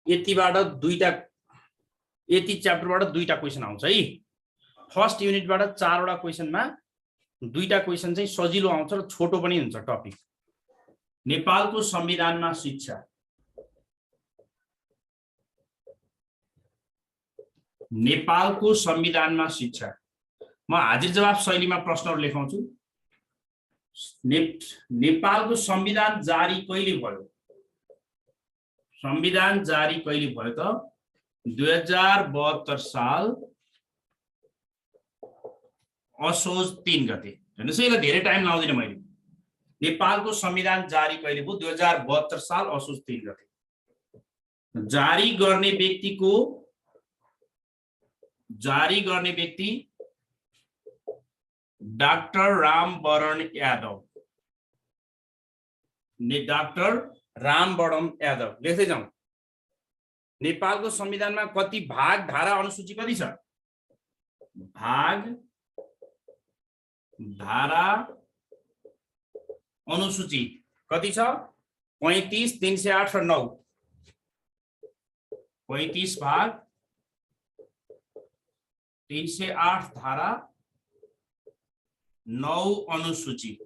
यतिबाट दुईटा, यति च्याप्टरबाट दुईटा क्वेसन आउँछ है। फर्स्ट युनिटबाट 4 वटा क्वेसनमा दुईटा क्वेसन चाहिँ सजिलो आउँछ र छोटो पनि हुन्छ टपिक। नेपालको संविधानमा शिक्षा, नेपालको संविधानमा शिक्षा। म हाजिर जवाफ शैलीमा प्रश्नहरु लेखाउँछु। नेपालको संविधान जारी कहिले भयो? संविधान जारी कहिले भयो त? 2072 साल असोज 3 गते। हेर्नुस् यसलाई धेरै टाइम लाउँदिन मैले। नेपालको संविधान जारी कहिले भयो? 2072 साल असोज 3 गते। जारी गर्ने व्यक्ति डाक्टर रामवरण यादव। डाक्टर रामवरण यादव लेख्दै जाउँ। नेपालको संविधानमा कति भाग, धारा, अनुसूची कति छ? भाग, धारा, अनुसूची कति छ? 35, 308 र 9। 35 भाग, 308 धारा, 9 अनुसूची।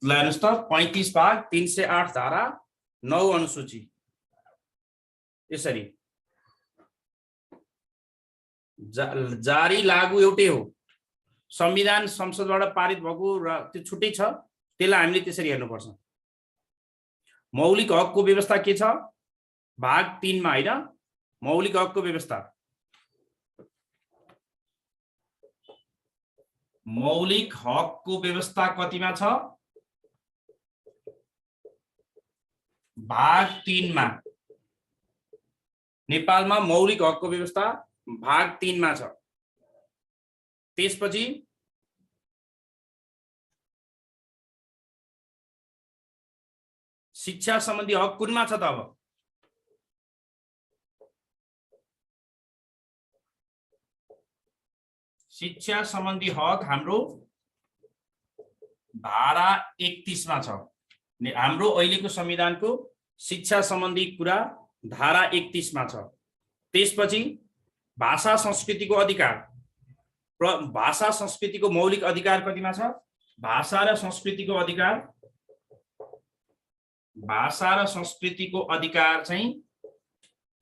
ल हेर्नुस् त, 35 भाग, 308 धारा, 9 अनुसूची। यसरी जारी लागू एउटै हो। संविधान संसदबाट पारित भएको र त्यो छुट्टै छ, त्यसलाई हामीले त्यसरी हेर्नुपर्छ। मौलिक हकको व्यवस्था के छ? भाग 3 मा हैन, मौलिक हकको व्यवस्था। मौलिक हकको व्यवस्था कतिमा छ? भाग 3 मा। नेपालमा मौलिक हकको व्यवस्था भाग 3 मा छ। त्यसपछि शिक्षा सम्बन्धी हक कुनमा छ त? अब शिक्षा सम्बन्धी हक हाम्रो धारा 31 मा छ। हाम्रो अहिलेको संविधानको शिक्षा सम्बन्धी कुरा धारा 31 मा छ। त्यसपछि भाषा संस्कृतिको अधिकार, भाषा संस्कृतिको मौलिक अधिकार कतिमा छ? भाषा र संस्कृतिको अधिकार, भाषा र संस्कृतिको अधिकार चाहिँ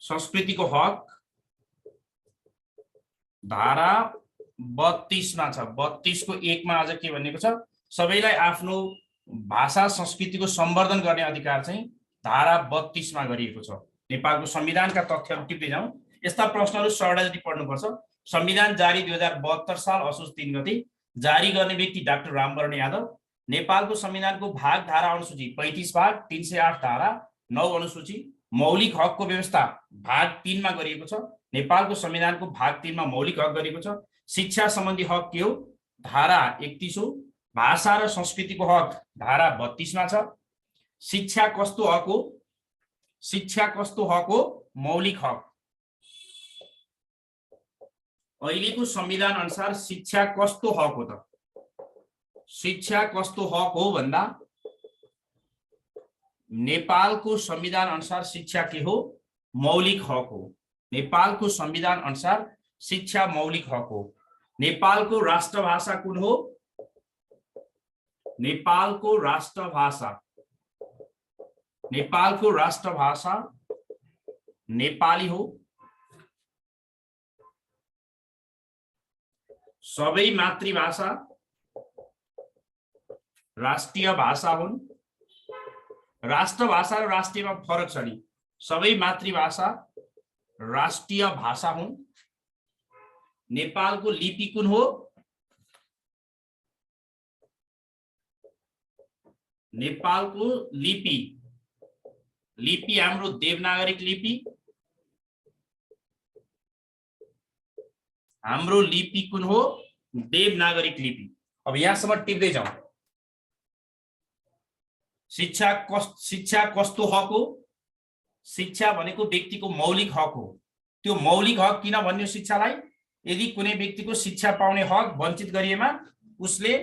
संस्कृतिको हक धारा 32 मा छ। 32 को 1 मा अझ के भनेको छ? सबैलाई आफ्नो भाषा संस्कृतिको सम्वर्धन गर्ने अधिकार चाहिँ धारा 32 मा गरिएको छ। नेपालको संविधानका तथ्यहरू टिप्दै जाउँ। यस्ता प्रश्नहरू 100 जति पढ्नुपर्छ। संविधान जारी 2072 साल असोज 3 गते। जारी गर्ने व्यक्ति डाक्टर रामवरण यादव। नेपालको संविधानको भाग, धारा, अनुसूची 35 भाग, 308 धारा, 9 अनुसूची। मौलिक हकको व्यवस्था भाग 3 मा गरिएको छ। नेपालको संविधानको भाग 3 मा मौलिक हक गरिएको छ। शिक्षा सम्बन्धी हक के हो? धारा 31 हो। भाषा र संस्कृतिको हक धारा 32 मा छ। शिक्षा कस्तो हक हो? शिक्षा कस्तो हक हो? मौलिक हक। अहिलेको संविधान अनुसार शिक्षा कस्तो हक हो त? शिक्षा कस्तो हक हो भन्दा नेपालको संविधान अनुसार शिक्षा के हो? मौलिक हक हो। नेपालको संविधान अनुसार शिक्षा मौलिक हक हो। नेपालको राष्ट्रभाषा कुन हो? नेपालको राष्ट्रभाषा, नेपालको राष्ट्रभाषा नेपाली हो। सबै मातृभाषा राष्ट्रिय भाषा हुन्। राष्ट्रभाषा र राष्ट्रियमा फरक छ नि। सबै मातृभाषा राष्ट्रिय भाषा हुन्। नेपालको लिपि कुन हो? नेपालको लिपि, लिपि हाम्रो देवनागरिक लिपि। हाम्रो लिपि कुन हो? देवनागरिक लिपि। अब यहाँसम्म टिप्दै जाउँ। शिक्षा कस्तो हक हो? शिक्षा भनेको व्यक्तिको मौलिक हक हो। त्यो मौलिक हक किन भन्यो शिक्षालाई? यदि कुनै व्यक्तिको शिक्षा पाउने हक वञ्चित गरिएमा उसले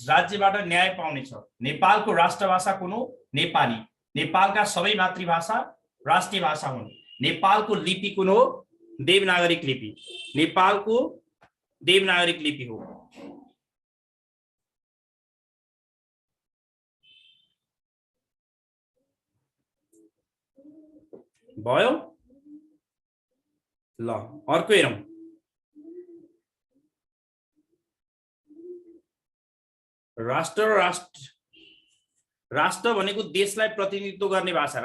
राज्यबाट न्याय पाउने छ। नेपालको राष्ट्रभाषा कुन हो? नेपाली। नेपालका सबै मातृभाषा राष्ट्रिय भाषा हुन्। नेपालको लिपि कुन हो? देवनागरिक लिपि। नेपालको देवनागरिक लिपि हो। भयो ल अर्को हेरौं। राष्ट्र भनेको देशलाई प्रतिनिधित्व गर्ने भाषा।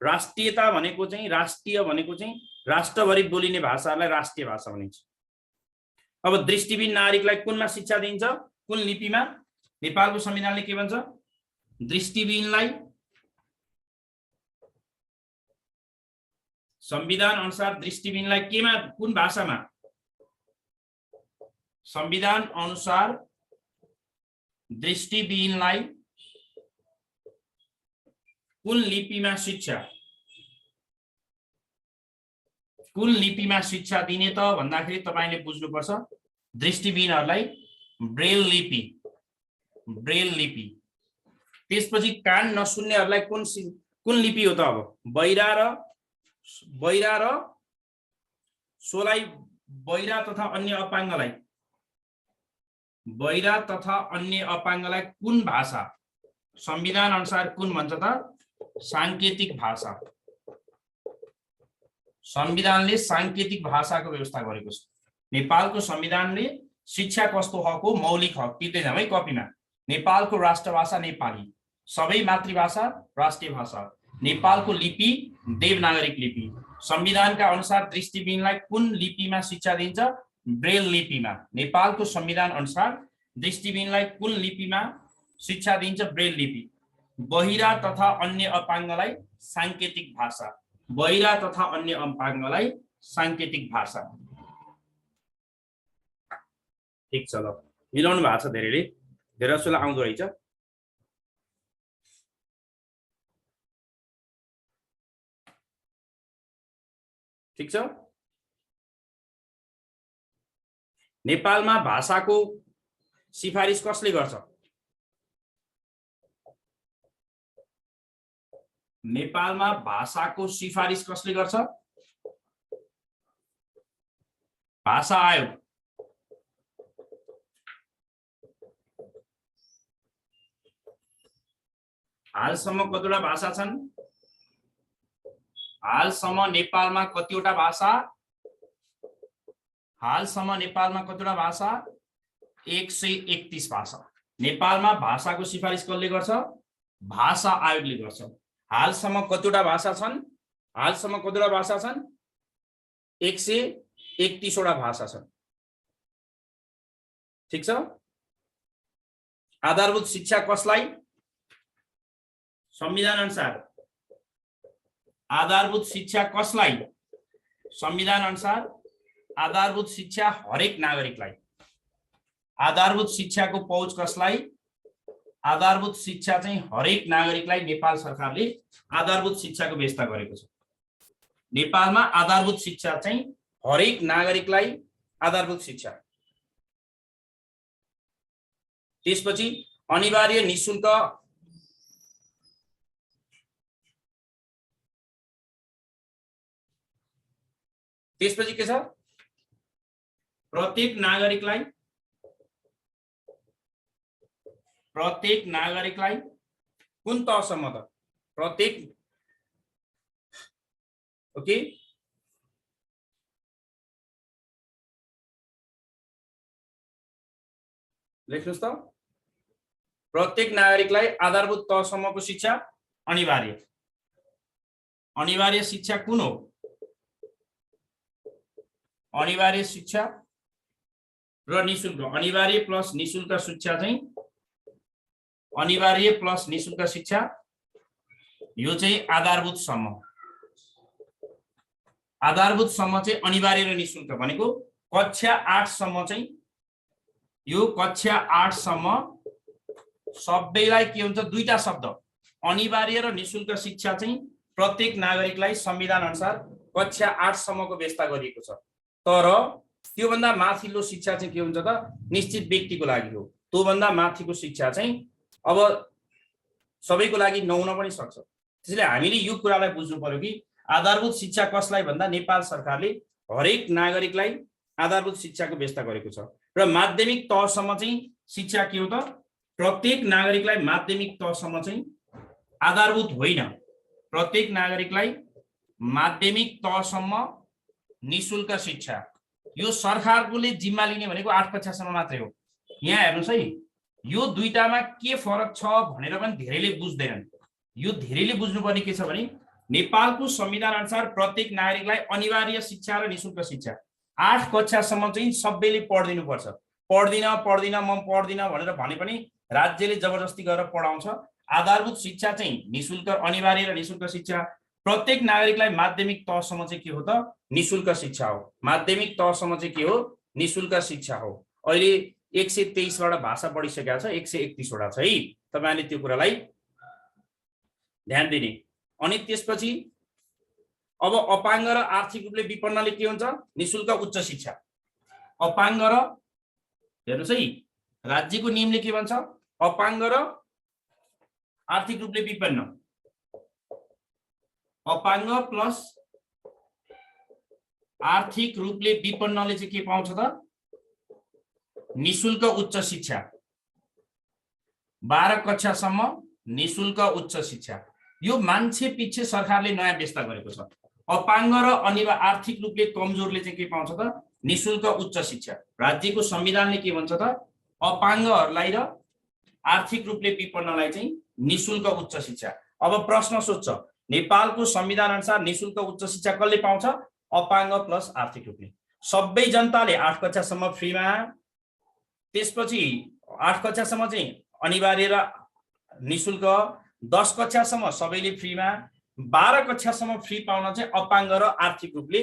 राष्ट्रियता भनेको चाहिँ राष्ट्रिय भनेको चाहिँ राष्ट्रभरि बोलिने भाषाहरूलाई राष्ट्रिय भाषा भनिन्छ। अब दृष्टिविहीन नागरिकलाई कुनमा शिक्षा दिइन्छ? कुन लिपिमा? नेपालको संविधानले के भन्छ? दृष्टिविहीनलाई संविधान अनुसार दृष्टिविहीनलाई केमा, कुन भाषामा? संविधान अनुसार दृष्टिविहीनलाई कुन लिपिमा शिक्षा, कुन लिपिमा शिक्षा दिने त भन्दाखेरि तपाईले बुझ्नुपर्छ दृष्टिविहीनहरूलाई ब्रेल लिपि, ब्रेल लिपि। त्यसपछि कान नसुन्नेहरूलाई कुन लिपि हो त? अब बहिरा र सोलाई, बहिरा तथा अन्य अपाङ्गलाई, बहिरा तथा अन्य अपाङ्गलाई कुन भाषा? संविधान अनुसार कुन भन्छ त? सांकेतिक भाषा। संविधानले सांकेतिक भाषाको व्यवस्था गरेको छ। नेपालको संविधानले शिक्षा कस्तो हक हो? मौलिक हक। टिप्दै जाउँ है कपीमा। नेपालको राष्ट्रभाषा नेपाली, सबै मातृभाषा राष्ट्रिय भाषा। नेपालको लिपि देवनागरिक लिपि। संविधानका अनुसार दृष्टिविहीनलाई कुन लिपिमा शिक्षा दिन्छ? ब्रेल लिपिमा। नेपालको संविधान अनुसार दृष्टिविहीनलाई कुन लिपिमा शिक्षा दिन्छ? ब्रेल लिपि। बहिरा तथा अन्य अपाङ्गलाई सांकेतिक भाषा, बहिरा तथा अन्य अपाङ्गलाई सांकेतिक भाषा। ठीक छ ल, मिलाउनु भएको छ धेरैले, धेरै जसोलाई आउँदो रहेछ। ठीक छ। नेपालमा भाषाको सिफारिस कसले गर्छ? नेपालमा भाषाको सिफारिस कसले गर्छ? भाषा आयोग। हालसम्म कतिवटा भाषा छन्? हालसम्म नेपालमा कतिवटा भाषा? हालसम्म नेपालमा कतिवटा भाषा? 131 भाषा। नेपालमा भाषाको सिफारिस कसले गर्छ? भाषा आयोगले गर्छ। हालसम्म कतिवटा भाषा छन्? हालसम्म कतिवटा भाषा छन्? 131 वटा भाषा छन्। ठीक छ। आधारभूत शिक्षा कसलाई? संविधान अनुसार आधारभूत शिक्षा कसलाई? संविधान अनुसार आधारभूत शिक्षा हरेक नागरिकलाई। आधारभूत शिक्षाको पहुँच कसलाई? आधारभूत शिक्षा चाहिँ हरेक नागरिकलाई नेपाल सरकारले आधारभूत शिक्षाको व्यवस्था गरेको छ। नेपालमा आधारभूत शिक्षा चाहिँ हरेक नागरिकलाई आधारभूत शिक्षा। त्यसपछि अनिवार्य निशुल्क त्यसपछि के छ? प्रत्येक नागरिकलाई कुन तहसम्म त? प्रत्येक ओके लेख्नुस् त। प्रत्येक नागरिकलाई आधारभूत तहसम्मको शिक्षा अनिवार्य। अनिवार्य शिक्षा कुन हो? अनिवार्य शिक्षा र निशुल्क। अनिवार्य प्लस निशुल्क शिक्षा चाहिँ अनिवार्य प्लस निशुल्क शिक्षा यो चाहिँ आधारभूत सम्म। आधारभूत सम्म चाहिँ अनिवार्य र निशुल्क भनेको कक्षा 8 सम्म चाहिँ यो कक्षा 8 सम्म सबैलाई के हुन्छ? दुईटा शब्द अनिवार्य र निशुल्क शिक्षा चाहिँ प्रत्येक नागरिकलाई संविधान अनुसार कक्षा 8 सम्मको व्यवस्था गरिएको छ। तर त्यो भन्दा माथिल्लो शिक्षा चाहिँ के हुन्छ त? निश्चित व्यक्तिको लागि हो। त्यो भन्दा माथिको शिक्षा चाहिँ अब सबैको लागि नहुन पनि सक्छ। त्यसैले हामीले यो कुरालाई बुझ्नु पर्यो कि आधारभूत शिक्षा कसलाई भन्दा नेपाल सरकारले हरेक नागरिकलाई आधारभूत शिक्षाको व्यवस्था गरेको छ र माध्यमिक तहसम्म चाहिँ शिक्षा के हो त प्रत्येक नागरिकलाई माध्यमिक तहसम्म चाहिँ आधारभूत होइन, प्रत्येक नागरिकलाई माध्यमिक तहसम्म निशुल्क शिक्षा यो सरकारले जिम्मा लिने भनेको 8 कक्षासम्म मात्रै हो। यहाँ हेर्नुस् है, यो दुईटामा के फरक छ भनेर पनि धेरैले बुझ्दैनन्। यो धेरैले बुझ्नुपर्ने के छ भने नेपालको संविधान अनुसार प्रत्येक नागरिकलाई अनिवार्य शिक्षा र निशुल्क शिक्षा 8 कक्षासम्म चाहिँ सबैले पढ्दिनु पर्छ। पढ्दिन म पढ्दिन भनेर भने पनि राज्यले जबरजस्ती गरेर पढाउँछ। आधारभूत शिक्षा चाहिँ निशुल्क अनिवार्य र निशुल्क शिक्षा प्रत्येक नागरिकलाई माध्यमिक तहसम्म चाहिँ के हो त निशुल्क शिक्षा हो। माध्यमिक तहसम्म चाहिँ के हो निशुल्क शिक्षा हो। अहिले 123 वटा भाषा पढिसकेको छ, 131 वटा छ है। तपाईले त्यो कुरालाई ध्यान दिने। अनि त्यसपछि अब अपाङ्ग र आर्थिक रूपले विपन्नले के हुन्छ निशुल्क उच्च शिक्षा। अपाङ्ग र हेर्नुस् है राज्यको नियमले के भन्छ अपाङ्ग र आर्थिक रूपले विपन्न, अपाङ्ग प्लस आर्थिक रूपले विपन्नले चाहिँ के पाउँछ त निशुल्क उच्च शिक्षा। 12 कक्षासम्म निशुल्क उच्च शिक्षा। यो मान्छे पछि सरकारले नयाँ व्यवस्था गरेको छ। अपाङ्ग र अनिवार्य आर्थिक रूपले कमजोरले चाहिँ के पाउँछ त निशुल्क उच्च शिक्षा। राज्यको संविधानले के भन्छ त अपाङ्गहरूलाई र आर्थिक रूपले विपन्नलाई चाहिँ निशुल्क उच्च शिक्षा। अब प्रश्न सोध्छ नेपालको संविधान अनुसार निशुल्क उच्च शिक्षा कसले पाउँछ अपाङ्ग प्लस आर्थिक रूपले। सबै जनताले 8 कक्षासम्म फ्रीमा, त्यसपछि 8 कक्षासम्म चाहिँ अनिवार्य र निशुल्क, 10 कक्षासम्म सबैले फ्रीमा, 12 कक्षासम्म फ्री पाउन चाहिँ अपाङ्ग र आर्थिक रूपले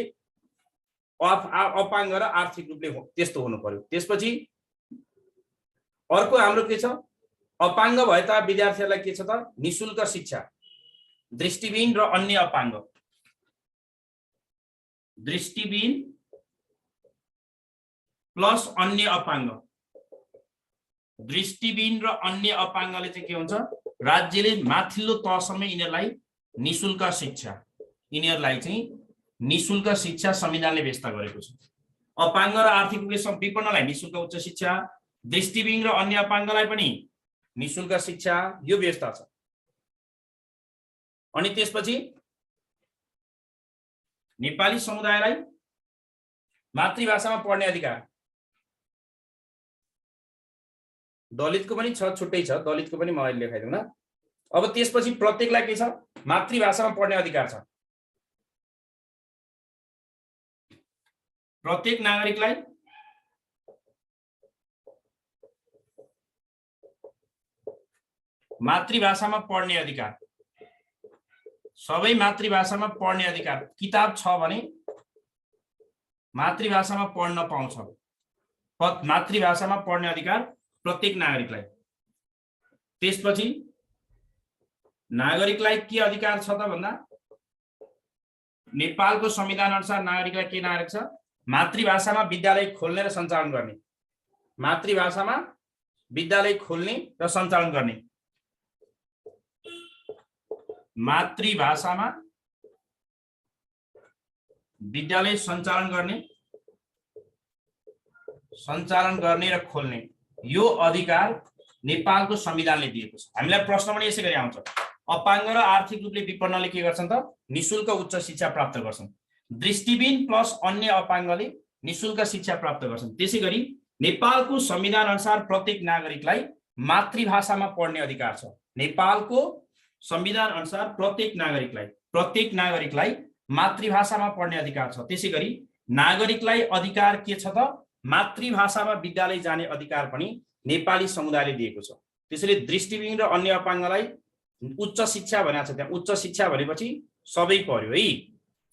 त्यस्तो हुनु पर्यो। त्यसपछि अर्को हाम्रो के छ अपाङ्ग भए त विद्यार्थीहरूलाई के छ त निशुल्क शिक्षा। दृष्टिविहीन र अन्य अपाङ्ग, दृष्टिविहीन प्लस अन्य अपाङ्ग, दृष्टिविहीन र अन्य अपाङ्गले चाहिँ के हुन्छ राज्यले माथिल्लो तहसम्म यिनीहरूलाई निशुल्क शिक्षा, यिनीहरूलाई चाहिँ निशुल्क शिक्षा संविधानले व्यवस्था गरेको छ। अपाङ्ग र आर्थिक रूपले विपन्नलाई निशुल्क उच्च शिक्षा, दृष्टिविहीन र अन्य अपाङ्गलाई पनि निशुल्क शिक्षा, यो व्यवस्था छ। अनि त्यसपछि नेपाली समुदायलाई मातृभाषामा पढ्ने अधिकार, दलितको पनि छ छुट्टै छ, दलितको पनि म अहिले लेखाइदिउँ न। अब त्यसपछि प्रत्येकलाई के छ मातृभाषामा पढ्ने अधिकार छ। प्रत्येक नागरिकलाई मातृभाषामा पढ्ने अधिकार, सबै मातृभाषामा पढ्ने अधिकार। किताब छ भने मातृभाषामा पढ्न पाउँछ। मातृभाषामा पढ्ने अधिकार प्रत्येक नागरिकलाई। त्यसपछि नागरिकलाई के अधिकार छ त भन्दा नेपालको संविधान अनुसार नागरिकलाई के नागरिक छ मातृभाषामा विद्यालय खोल्ने र सञ्चालन गर्ने, मातृभाषामा विद्यालय खोल्ने र सञ्चालन गर्ने, मातृभाषामा विद्यालय सञ्चालन गर्ने र खोल्ने, यो अधिकार नेपालको संविधानले दिएको छ। हामीलाई प्रश्न पनि यसै गरी आउँछ अपाङ्ग र आर्थिक रूपले विपन्नले के गर्छन् त निशुल्क उच्च शिक्षा प्राप्त गर्छन्, दृष्टिविहीन प्लस अन्य अपाङ्गले निशुल्क शिक्षा प्राप्त गर्छन्। त्यसैगरी नेपालको संविधान अनुसार प्रत्येक नागरिकलाई मातृभाषामा पढ्ने अधिकार छ। नेपालको संविधान अनुसार प्रत्येक नागरिकलाई मातृभाषामा पढ्ने अधिकार छ। त्यसैगरी नागरिकलाई अधिकार के छ त मातृभाषामा विद्यालय जाने अधिकार पनि नेपाली समुदायले दिएको छ। त्यसैले दृष्टिविहीन र अन्य अपाङ्गलाई उच्च शिक्षा भनेको छ। त्यहाँ उच्च शिक्षा भनेपछि सबै पर्यो है,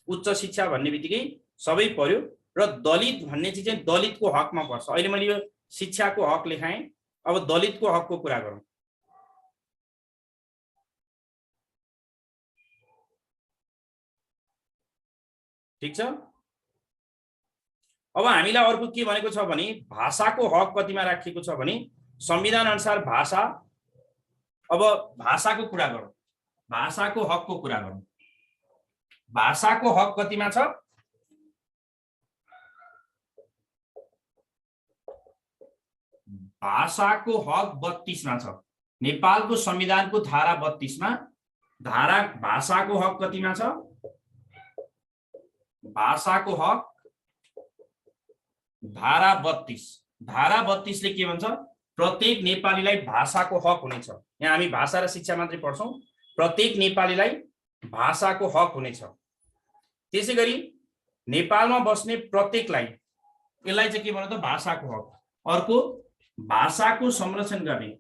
उच्च शिक्षा भन्ने बित्तिकै सबै पर्यो। र दलित भन्ने चाहिँ दलितको हकमा पर्छ। अहिले मैले यो शिक्षाको हक लेखाएँ, अब दलितको हकको कुरा गरौँ। ठीक छ। अब हामीलाई अर्को के भनेको छ भने भाषाको हक कतिमा राखिएको छ भने संविधान अनुसार भाषा अब भाषाको कुरा गरौँ, भाषाको हकको कुरा गरौँ। भाषाको हक कतिमा छ? भाषाको हक 32 मा छ। नेपालको संविधानको धारा 32 मा धारा भाषाको हक कतिमा छ? भाषाको हक धारा 32। धारा 32 ले के भन्छ? प्रत्येक नेपालीलाई भाषाको हक हुनेछ। यहाँ हामी भाषा र शिक्षा मात्रै पढ्छौं। प्रत्येक नेपालीलाई भाषाको हक हुनेछ। त्यसैगरी नेपालमा बस्ने प्रत्येकलाई, यसलाई चाहिँ के भन्नु त? भाषाको हक। अर्को भाषाको संरक्षण गर्ने,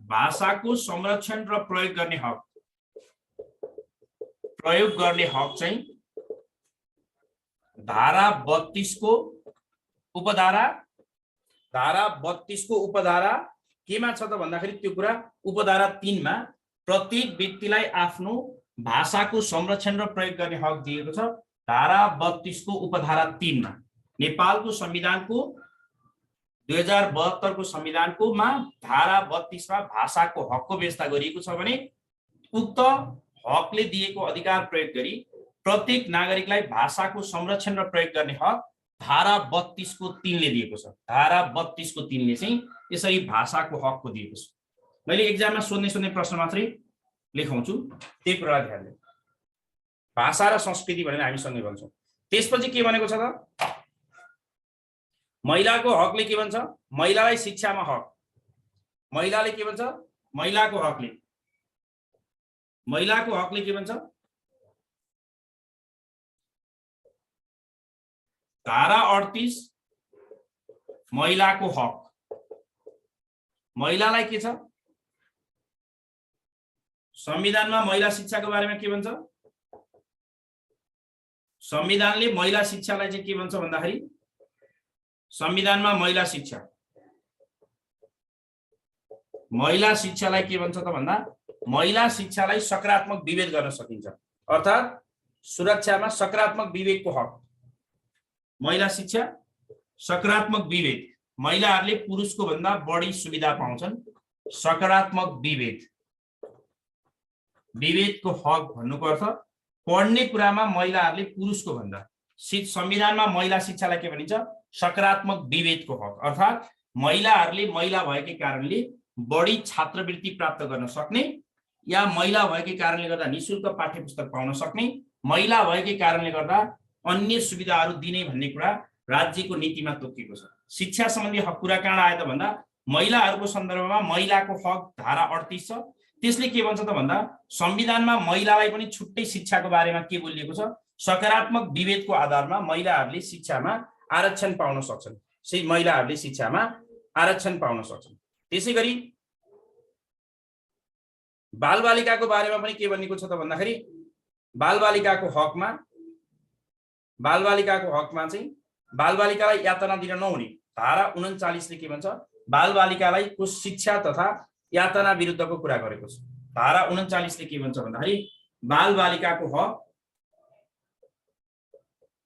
भाषाको संरक्षण र प्रयोग गर्ने हक। प्रयोग गर्ने हक चाहिँ धारा 32 को उपधारा, धारा 32 को उपधारा केमा छ त भन्दाखेरि त्यो कुरा उपधारा 3 मा प्रत्येक व्यक्तिलाई आफ्नो भाषाको संरक्षण र प्रयोग गर्ने हक दिएको छ। धारा 32 को उपधारा 3 मा नेपालको संविधानको 2072 को संविधानको मा धारा 32 मा भाषाको हकको व्यवस्था गरिएको छ भने उक्त हकले दिएको अधिकार प्रयोग गरी प्रत्येक नागरिकलाई भाषाको संरक्षण र प्रयोग गर्ने हक धारा 32 को 3 ले दिएको छ। धारा 32 को 3 ले चाहिँ यसरी भाषाको हकको दिएको छ। मैले एक्जाममा सोध्ने प्रश्न मात्रै लेखाउँछु, त्यही कुरा ध्यान दिनु। भाषा र संस्कृति भनेर हामी सँगै भन्छौँ। त्यसपछि के भनेको छ त? महिलाको हकले के भन्छ? महिलालाई शिक्षामा हक। महिलाले के भन्छ? महिलाको हकले, महिलाको हकले के भन्छ? धारा 38 महिलाको हक। महिलालाई के छ? संविधानमा महिला शिक्षाको बारेमा के भन्छ? संविधानले महिला शिक्षालाई चाहिँ के भन्छ भन्दाखेरि, संविधानमा महिला शिक्षा, महिला शिक्षालाई के भन्छ त भन्दा महिला शिक्षालाई सकारात्मक विभेद गर्न सकिन्छ। अर्थात् सुरक्षामा सकारात्मक विवेकको हक। महिला शिक्षा सकारात्मक विभेद, महिलाहरूले पुरुषको भन्दा बढी सुविधा पाउँछन्। सकारात्मक विभेद, विभेदको हक भन्नुको अर्थ पढ्ने कुरामा महिलाहरूले पुरुषको भन्दा, संविधानमा महिला शिक्षालाई के भनिन्छ? सकारात्मक विभेदको हक। अर्थात् महिलाहरूले महिला भएकै कारणले बढी छात्रवृत्ति प्राप्त गर्न सक्ने या महिला भएकै कारणले गर्दा निशुल्क पाठ्यपुस्तक पाउन सक्ने, महिला भएकै कारणले गर्दा अन्य सुविधाहरू दिने भन्ने कुरा राज्यको नीतिमा तोकिएको छ। शिक्षा सम्बन्धी हक कुरा कहाँ आयो त भन्दा महिलाहरूको सन्दर्भमा महिलाको हक धारा 38 छ। त्यसले के भन्छ त भन्दा संविधानमा महिलालाई पनि छुट्टै शिक्षाको बारेमा के बोलिएको छ? सकारात्मक विभेदको आधारमा महिलाहरूले शिक्षामा आरक्षण पाउन सक्छन्। महिलाहरूले शिक्षामा आरक्षण पाउन सक्छन्। त्यसैगरी बालबालिकाको बारेमा पनि के भनिएको छ त भन्दाखेरि बालबालिकाको हकमा चाहिँ बालबालिकालाई यातना दिन नहुने। धारा 39 ले के भन्छ? बालबालिकालाई को शिक्षा तथा यातना विरुद्धको कुरा गरेको छ। धारा 39 ले के भन्छ भन्दाखेरि बालबालिकाको हक,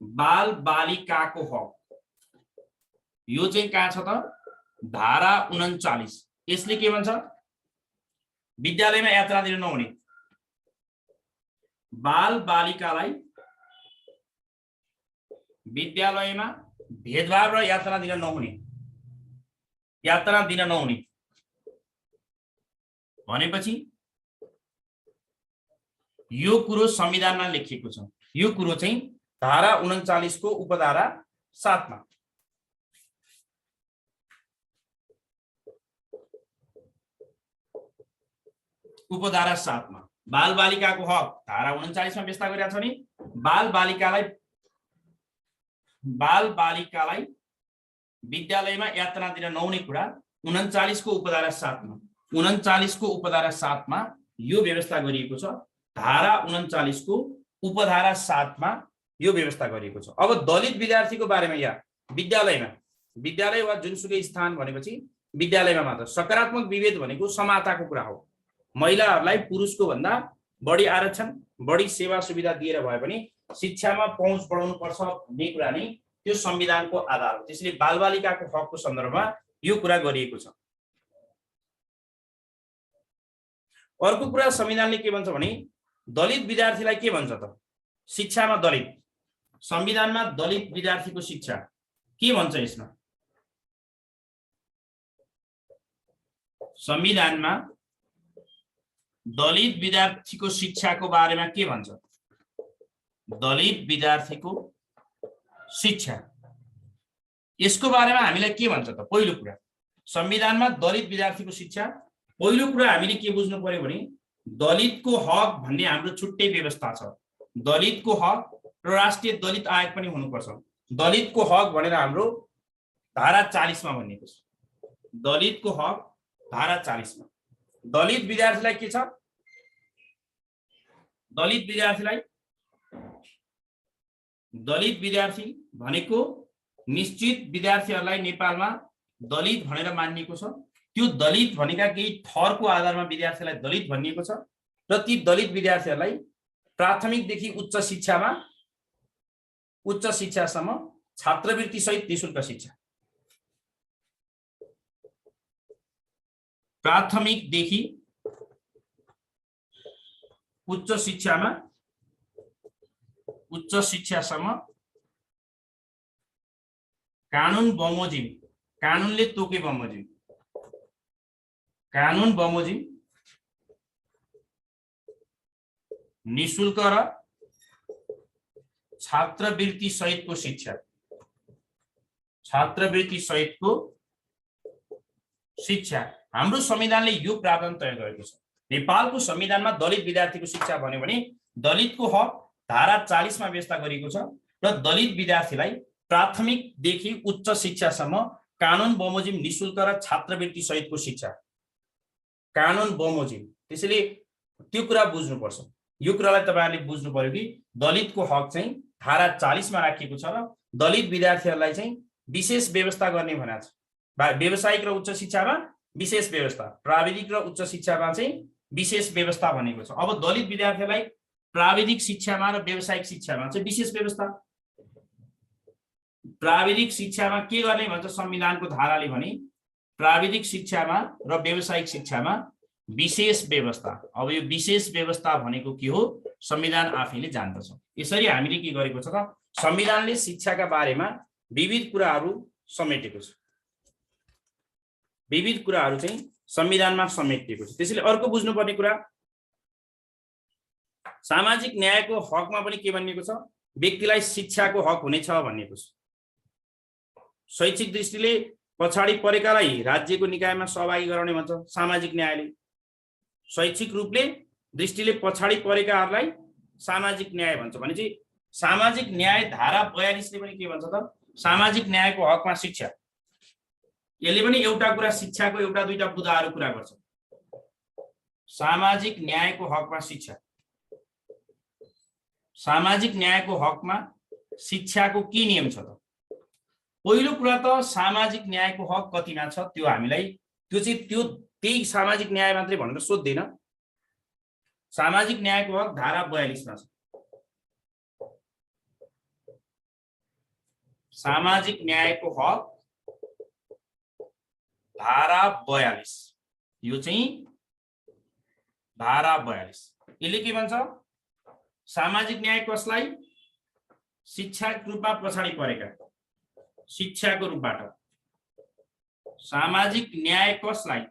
बालबालिकाको हक यो चाहिँ कहाँ छ त? धारा 39। यसले के भन्छ? विद्यालयमा यातना दिन नहुने, बालबालिकालाई विद्यालयमा भेदभाव र यातना दिन नहुने भनेपछि यो कुरो संविधानमा लेखिएको छ। यो कुरो चाहिँ धारा 39 को उपधारा 7 मा। उपधारा 7 मा बालबालिकाको हक धारा 39 मा व्यवस्था गरिएको छ नि बालबालिकालाई विद्यालयमा यातना दिन नहुने कुरा 39 को उपधारा 7 मा 39 को उपधारा 7 मा यो व्यवस्था गरिएको छ। धारा 39 को उपधारा 7 मा यो व्यवस्था गरिएको छ। अब दलित विद्यार्थीको बारेमा या विद्यालय वा जुनसुकै स्थान भनेपछि विद्यालयमा मात्र सकारात्मक विभेद भनेको समानताको कुरा हो। महिलाहरूलाई पुरुषको भन्दा बढी आरक्षण, बढी सेवा सुविधा दिएर भए पनि शिक्षामा पहुँच बढाउनु पर्छ भन्ने कुरा नै त्यो संविधानको आधार हो। त्यसैले बालबालिकाको हकको सन्दर्भमा यो कुरा गरिएको छ। अर्को कुरा संविधानले के भन्छ भने दलित विद्यार्थीलाई के भन्छ त शिक्षामा दलित संविधानमा दलित विद्यार्थीको शिक्षा के भन्छ यसमा संविधानमा दलित विद्यार्थीको शिक्षाको बारेमा के भन्छ दलित विद्यार्थीको शिक्षा यसको बारेमा हामीलाई के भन्छ त पहिलो कुरा संविधानमा दलित विद्यार्थीको शिक्षा पहिलो कुरा हामीले के बुझ्नु पर्यो भने दलितको हक भन्ने हाम्रो छुट्टै व्यवस्था छ दलितको हक र राष्ट्रिय दलित आयोग पनि हुनुपर्छ दलितको हक भनेर हाम्रो धारा 40 मा भनिएको छ दलितको हक धारा 40 मा दलित विद्यार्थीलाई के छ दलित विद्यार्थी भनेको निश्चित विद्यार्थीहरूलाई नेपालमा दलित भनेर मानिएको छ त्यो दलित भनेका केही थरको आधारमा विद्यार्थीलाई दलित भनिएको छ र ती दलित विद्यार्थीहरूलाई प्राथमिकदेखि उच्च शिक्षासम्म छात्रवृत्ति सहित निशुल्क शिक्षा प्राथमिकदेखि उच्च शिक्षासम्म कानुन बमोजिम कानुनले तोके बमोजिम कानुन बमोजिम निशुल्क र छात्रवृत्ति सहितको शिक्षा हाम्रो संविधानले यो प्रावधान तय गरेको छ नेपालको संविधानमा दलित विद्यार्थीको शिक्षा भन्यो भने दलितको हक धारा 40 मा व्यवस्था गरिएको छ र दलित विद्यार्थीलाई प्राथमिकदेखि उच्च शिक्षासम्म कानुन बमोजिम निशुल्क र छात्रवृत्ति सहितको शिक्षा कानुन बमोजिम त्यसैले त्यो कुरा बुझ्नुपर्छ यो कुरालाई तपाईहरुले बुझ्नु पर्यो कि दलितको हक चाहिँ धारा 40 मा राखिएको छ र दलित विद्यार्थीहरूलाई चाहिँ विशेष व्यवस्था गर्ने भनेको छ व्यावसायिक र उच्च शिक्षामा विशेष व्यवस्था प्राविधिक र उच्च शिक्षामा चाहिँ विशेष व्यवस्था भनेको छ अब दलित विद्यार्थीहरूलाई प्राविधिक शिक्षामा र व्यावसायिक शिक्षामा चाहिँ विशेष व्यवस्था प्राविधिक शिक्षामा के गर्ने भन्छ संविधानको धाराले भने प्राविधिक शिक्षामा र व्यावसायिक शिक्षामा विशेष व्यवस्था अब यो विशेष व्यवस्था भनेको के हो संविधान आफैले जान्दछ यसरी हामीले के गरेको छ त संविधानले शिक्षाका बारेमा विविध कुराहरू समेटेको छ विविध कुराहरू चाहिँ संविधानमा समेटिएको छ त्यसैले अर्को बुझ्नुपर्ने कुरा सामाजिक न्यायको हकमा पनि के भनिएको छ व्यक्तिलाई शिक्षाको हक हुनेछ भनिएको छ शैक्षिक दृष्टिले पछाडी परेकालाई राज्यको निकायमा सहभागी गराउने भन्छ सामाजिक न्यायले शैक्षिक रूपले दृष्टिले पछाडी परेकाहरूलाई सामाजिक न्याय भन्छ भनेपछि सामाजिक न्याय धारा 42 ले पनि के भन्छ त सामाजिक न्यायको हकमा शिक्षा यसले पनि एउटा कुरा शिक्षाको एउटा दुईटा बुदाहरू कुरा गर्छ सामाजिक न्यायको हकमा शिक्षा सामाजिक न्यायको हकमा शिक्षाको के नियम छ त पहिलो कुरा त सामाजिक न्यायको हक कतिमा छ त्यो हामीलाई त्यो त्यही सामाजिक न्याय मात्रै भनेर सोध्दैन सामाजिक न्यायको हक धारा 42 मा छ सामाजिक न्यायको हक धारा 42 यो चाहिँ धारा 42 यसले के भन्छ सामाजिक न्याय कसलाई शिक्षाको रूपमा पछाडी परेका शिक्षाको रूपबाट सामाजिक न्याय कसलाई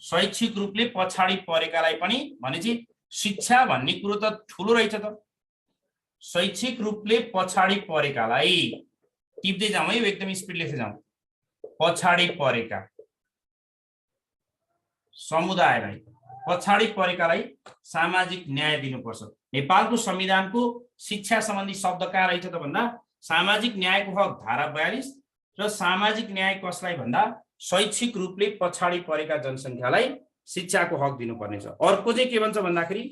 शैक्षिक रूपले पछाडी परेकालाई पनि भनेपछि शिक्षा भन्ने कुरो त ठुलो रहेछ त शैक्षिक रूपले पछाडी परेकालाई टिप्दै जाउँ है एकदम स्पिड लेख्दै जाउँ पछाडी परेका समुदायलाई पछाडी परेकालाई सामाजिक न्याय दिनुपर्छ नेपालको संविधानको शिक्षा सम्बन्धी शब्द कहाँ रहेछ त भन्दा सामाजिक न्यायको हक धारा 42 र सामाजिक न्याय कसलाई भन्दा शैक्षिक रूपले पछाडी परेका जनसंख्यालाई शिक्षाको हक दिनुपर्ने छ अर्को चाहिँ के भन्छ भन्दाखेरि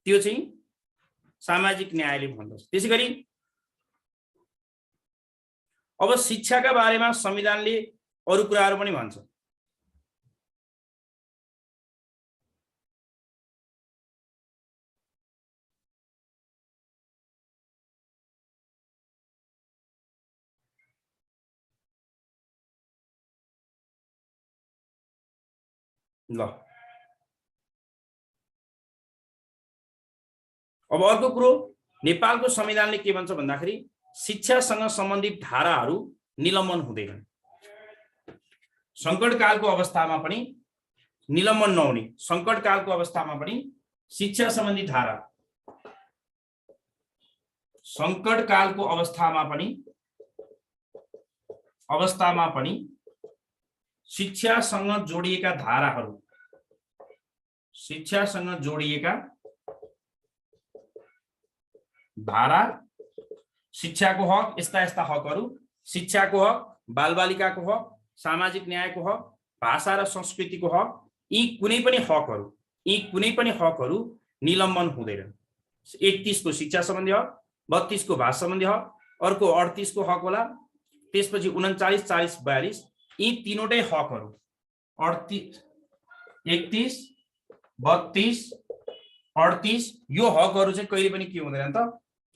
त्यो चाहिँ सामाजिक न्यायले भन्दछ त्यसैगरी अब शिक्षाका बारेमा संविधानले अरु कुराहरू पनि भन्छ ल अब अर्को कुरो, नेपालको संविधानले के भन्छ भन्दाखेरि शिक्षासँग सम्बन्धित धाराहरू निलम्बन हुँदैनन्। सङ्कटकालको अवस्थामा पनि निलम्बन नहुने, सङ्कटकालको अवस्थामा पनि शिक्षा सम्बन्धी धारा, सङ्कटकालको अवस्थामा पनि शिक्षासँग जोडिएका धाराहरू, शिक्षासँग जोडिएका धारा, शिक्षाको हक, यस्ता यस्ता हकहरू, शिक्षाको हक, बालबालिकाको हक, सामाजिक न्यायको हक, भाषा र संस्कृतिको हक, यी कुनै पनि हकहरू निलम्बन हुँदैन। 31 को शिक्षा सम्बन्धी हक, 32 को भाषा सम्बन्धी हक, अर्को 38 को हक होला, त्यसपछि 39, 40, 42 यी तीनवटै हकहरू 31, 32, 38 यो हकहरू चाहिँ कहिले पनि के हुँदैन त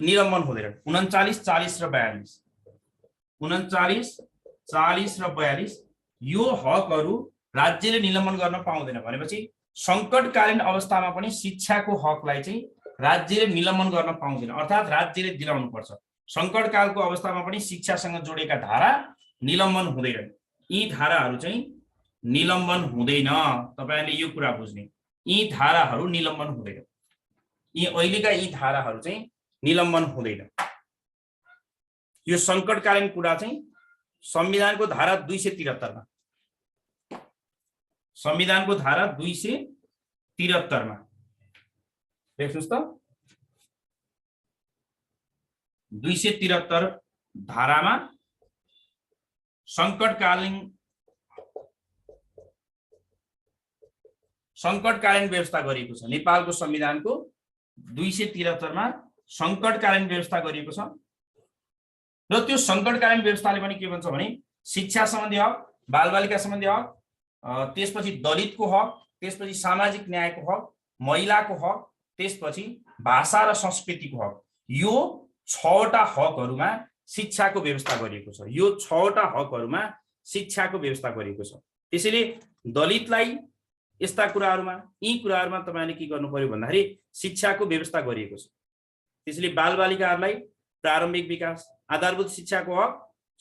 निलम्बन हुँदैन। 39, 40 र 42, 39, 40 र 42 यो हकहरू राज्यले निलम्बन गर्न पाउँदैन भनेपछि सङ्कटकालीन अवस्थामा पनि शिक्षाको हकलाई चाहिँ राज्यले निलम्बन गर्न पाउँदैन, अर्थात् राज्यले दिलाउनु पर्छ। सङ्कटकालको अवस्थामा पनि शिक्षासँग जोडिएका धारा निलम्बन हुँदैन। यी धाराहरू चाहिँ निलम्बन हुँदैन। तपाईहरुले यो कुरा बुझ्ने, यी धाराहरू निलम्बन हुँदैन। यी अहिलेका यी धाराहरू चाहिँ निलम्बन हुँदैन। यो सङ्कटकालीन कुरा चाहिँ संविधानको धारा 273 मा, संविधानको धारा 273 मा देख्नुस् त, 273 धारामा सङ्कटकालीन व्यवस्था गरिएको छ। नेपालको संविधानको 273 मा सङ्कटकालीन व्यवस्था गरिएको छ र त्यो सङ्कटकालीन व्यवस्थाले पनि के भन्छ भने शिक्षा सम्बन्धी हक, बालबालिका सम्बन्धी हक, त्यसपछि दलितको हक, त्यसपछि सामाजिक न्यायको हक, महिलाको हक, त्यसपछि भाषा र संस्कृतिको हक, यो 6 वटा हकहरूमा शिक्षाको व्यवस्था गरिएको छ। यो 6 वटा हकहरूमा शिक्षाको व्यवस्था गरिएको छ। त्यसैले दलितलाई यस्ता कुराहरूमा, यी कुराहरूमा तपाईले के गर्नु पर्यो भन्दाखेरि शिक्षाको व्यवस्था गरिएको छ। त्यसैले बालबालिकाहरूलाई प्रारम्भिक विकास, आधारभूत शिक्षाको हक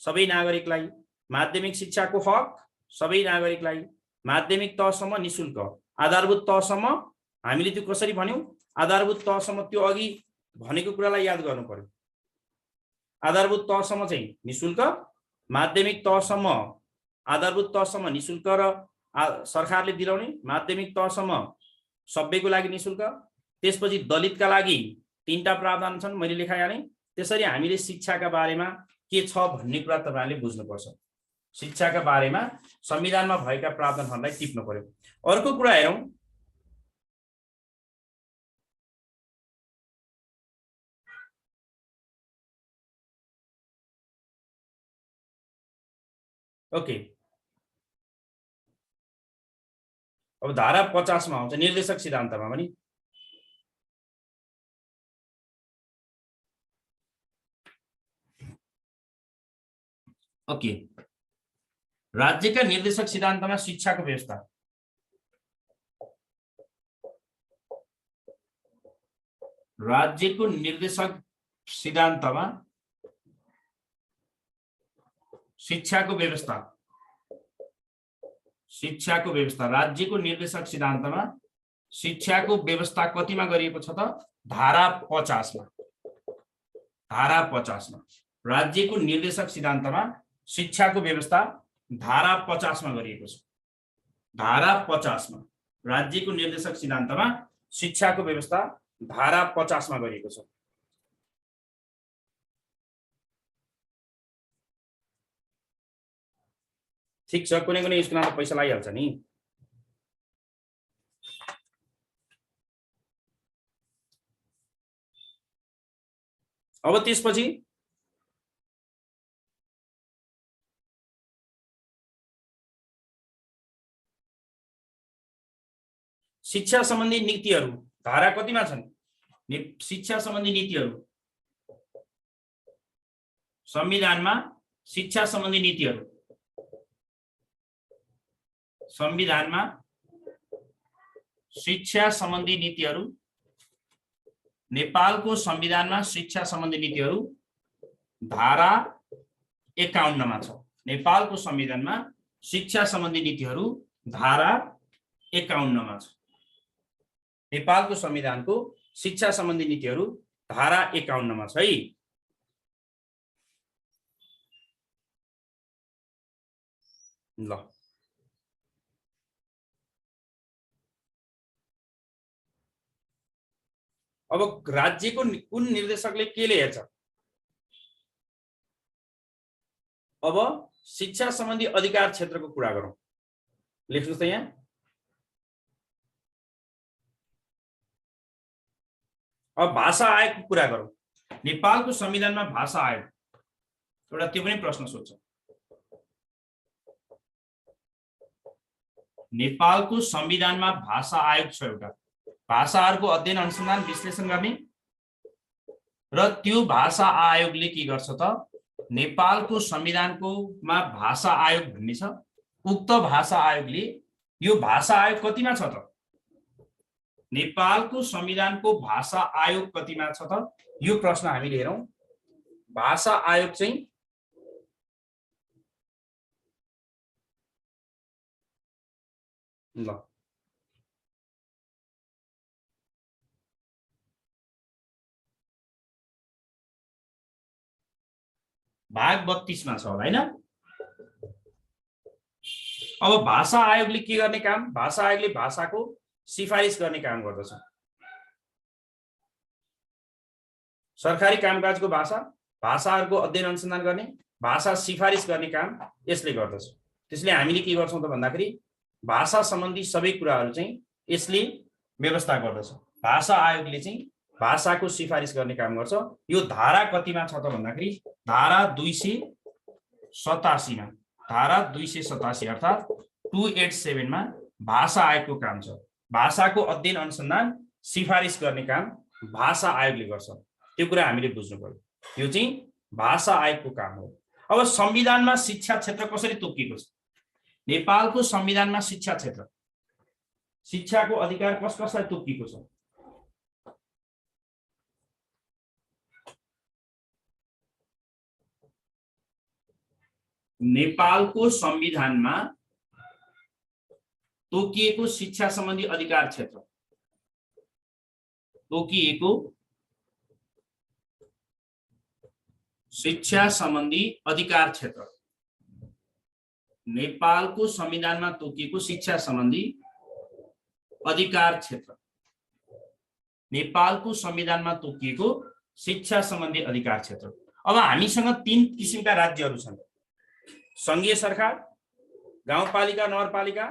सबै नागरिकलाई, माध्यमिक शिक्षाको हक सबै नागरिकलाई, माध्यमिक तहसम्म निशुल्क, आधारभूत तहसम्म हामीले त्यो कसरी भन्यौं, आधारभूत तहसम्म त्यो अघि भनेको कुरालाई याद गर्नु पर्यो। आधारभूत तहसम्म चाहिँ निशुल्क, माध्यमिक तहसम्म, आधारभूत तहसम्म निशुल्क र सरकारले दिलाउने, माध्यमिक तहसम्म सबैको लागि निशुल्क, त्यसपछि दलितका लागि 3टा प्रावधान छन् मैले लेखाएँ। त्यसरी हामीले शिक्षाका बारेमा के छ भन्ने कुरा तपाईहरुले बुझ्नुपर्छ। शिक्षाका बारेमा संविधानमा भएका प्रावधानहरूलाई टिप्नु पर्यो। अर्को कुरा हेरौं, ओके, अब धारा 50 मा आउँछ निर्देशक सिद्धान्तमा पनि। ओके, राज्यका निर्देशक सिद्धान्तमा शिक्षाको व्यवस्था, राज्यको निर्देशक सिद्धान्तमा शिक्षाको व्यवस्था, शिक्षाको व्यवस्था, राज्यको निर्देशक सिद्धान्तमा शिक्षाको व्यवस्था कतिमा गरिएको छ त धारा 50 मा, धारा 50 मा राज्यको निर्देशक सिद्धान्तमा शिक्षाको व्यवस्था धारा 50 मा गरिएको छ। धारा 50 मा राज्यको निर्देशक सिद्धान्तमा शिक्षाको व्यवस्था धारा 50 मा गरिएको छ। ठीक छ, कुनै कुनै स्कुलमा त पैसा लागिहाल्छ नि। अब त्यसपछि शिक्षा सम्बन्धी नीतिहरू धारा कतिमा छन्? शिक्षा सम्बन्धी नीतिहरू संविधानमा, शिक्षा सम्बन्धी नीतिहरू संविधानमा, शिक्षा सम्बन्धी नीतिहरू नेपालको संविधानमा शिक्षा सम्बन्धी नीतिहरू धारा 51 मा छ। नेपालको संविधानमा शिक्षा सम्बन्धी नीतिहरू धारा 51 मा छ। नेपालको संविधानको शिक्षा सम्बन्धी नीतिहरू धारा 51 मा छ है। ल अब राज्यको कुन निर्देशकले केले हेर्छ? अब शिक्षा सम्बन्धी अधिकार क्षेत्रको कुरा गरौँ। लेख्नुस् त यहाँ। अब भाषा आयोगको कुरा गरौँ। नेपालको संविधानमा भाषा आयोग एउटा त्यो पनि प्रश्न सोध्छ। नेपालको संविधानमा भाषा आयोग छ एउटा, भाषाहरूको अध्ययन अनुसन्धान विश्लेषण गर्ने, र त्यो भाषा आयोगले के गर्छ त? नेपालको संविधानको मा भाषा आयोग भन्ने छ। उक्त भाषा आयोगले यो भाषा आयोग कतिमा छ त? नेपालको संविधानको भाषा आयोग कतिमा छ त? यो प्रश्न हामीले हेरौँ। भाषा आयोग चाहिँ ल भाग 32 मा छ होला हैन? अब भाषा आयोगले के गर्ने काम? भाषा आयोगले भाषाको सिफारिस गर्ने काम गर्दछ। सरकारी कामकाजको भाषाहरूको अध्ययन अनुसन्धान गर्ने, भाषा सिफारिस गर्ने काम यसले गर्दछ। त्यसले हामीले के गर्छौं त भन्दाखेरि भाषा सम्बन्धी सबै कुराहरू चाहिँ यसले व्यवस्था गर्दछ। भाषा आयोगले चाहिँ भाषाको सिफारिस गर्ने काम गर्छ। यो धारा कतिमा छ त भन्दाखेरि धारा 287 मा, धारा 287 अर्थात् 287 मा भाषा आयोगको काम छ। भाषाको अध्ययन अनुसन्धान सिफारिस गर्ने काम भाषा आयोगले गर्छ। त्यो कुरा हामीले बुझ्नु पर्यो। यो चाहिँ भाषा आयोगको काम हो। अब संविधानमा शिक्षा क्षेत्र कसरी तोकिएको छ? नेपालको संविधानमा शिक्षा क्षेत्र, शिक्षाको अधिकार कसलाई तोकिएको छ? नेपालको संविधानमा तोकिएको शिक्षा सम्बन्धी अधिकार क्षेत्र, तोकिएको शिक्षा सम्बन्धी अधिकार क्षेत्र, नेपालको संविधानमा तोकिएको शिक्षा सम्बन्धी अधिकार क्षेत्र, नेपालको संविधानमा तोकिएको शिक्षा सम्बन्धी अधिकार क्षेत्र। अब हामीसँग 3 किसिमका राज्यहरू छन्: संघीय सरकार, गाउँपालिका, नगरपालिका,